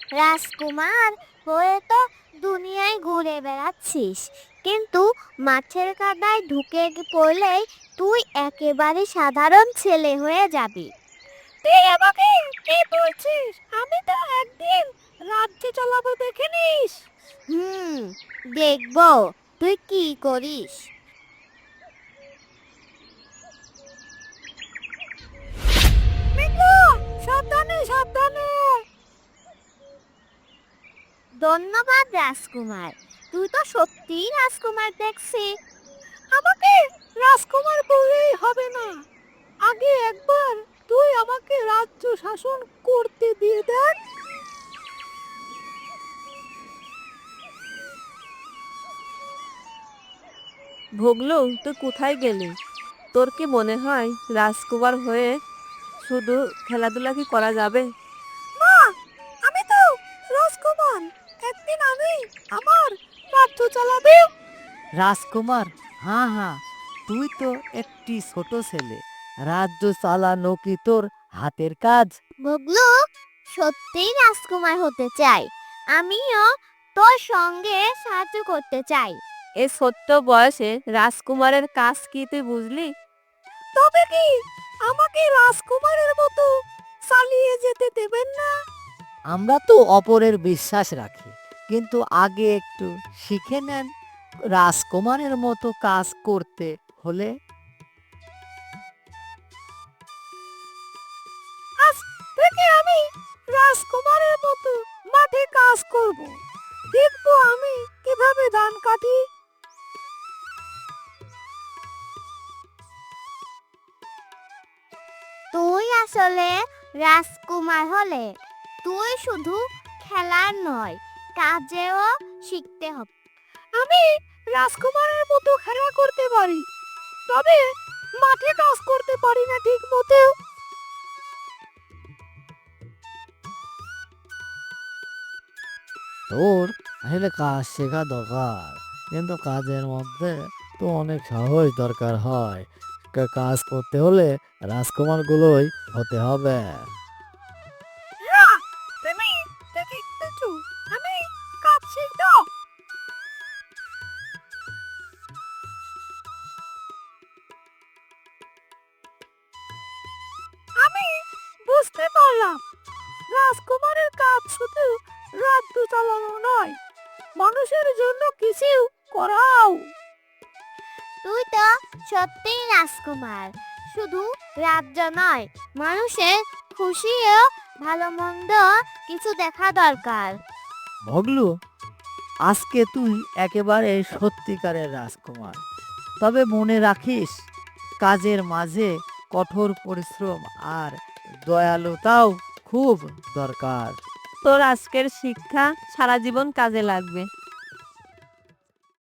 রাজকুমার হয়ে তো দুনিয়ায় ঘুরে বেড়াচ্ছিস, কিন্তু মাঠের কাদায় ঢুকে পড়লেই তুই একেবারে সাধারণ ছেলে হয়ে যাবি। তুই আমাকে কি বলছিস? আমি তো একদিন রাজ্য চালাবো, দেখে নিস। হুম, দেখবো তুই কি করিস। মিঠু, সাবধানে সাবধানে। ধন্যবাদ রাজকুমার, তুই তো সত্যিই রাজকুমার দেখছি। আমাকে রাজকুমার বললেই হবে না, আগে একবার তুই আমাকে রাজ্য শাসন করতে দিয়ে দেখ। ভগলু, তুই কোথায় গেলি? তোর কি মনে হয় রাজকুমার হয়ে শুধু খেলাধুলা কি করা যাবে? মা, আমি তো রাজকুমার, একদিন আমি আমার রাজ্য চালাবে। রাজকুমার? হ্যাঁ হ্যাঁ, তুই তো একটি ছোট ছেলে। রাজ্য চালানো কি তোর হাতের কাজ? বগলু, সত্যিই রাজকুমার হতে চাই। আমিও তোর সঙ্গে সাহায্য করতে চাই। এই ছোট্ট বয়সে রাজকুমারের কাজ কি তুই বুঝলি? তবে কি আমাকে রাজকুমারের মতো চালিয়ে যেতে দেবেন না? আমরা তো অপরের বিশ্বাস রাখি, কিন্তু আগে একটু শিখে নেন রাজকুমারের মতো কাজ করতে হলে। আজ থেকে আমি রাজকুমারের মতো মাঠে কাজ করব। দেখবো আমি কিভাবে ধান কাটি। তুই আসলে রাজকুমার হলে তুই শুধু খেলার নয়, কাজেও শিখতে হবে। আমি রাজকুমারের মতো খেলা করতে পারি, তবে মাঠে কাজ করতে পারি না ঠিক মতো। তোর আসলে কাজ শেখা দরকার, কিন্তু কাজের মধ্যে তো অনেক সাহস দরকার হয়। কাজ করতে হলে রাজকুমারগুলোই হতে হবে। তুমি দেখেছো আমি কাজ শিখব। আমি বুঝতে পারলাম রাজকুমারের কাজ শুধু রাজ্য চালানো নয়, মানুষের জন্য কিছু করাও। তুই তো সত্যিই রাজকুমার, শুধু রাজ্য নয়, মানুষের খুশি ও ভালো মন্দ কিছু দেখা দরকার। ভগলু, আজকে তুই একেবারে সত্যিকারের রাজকুমার। তবে মনে রাখিস, কাজের মাঝে কঠোর পরিশ্রম আর দয়ালুতাও খুব দরকার। তোর আজকের শিক্ষা সারা জীবন কাজে লাগবে।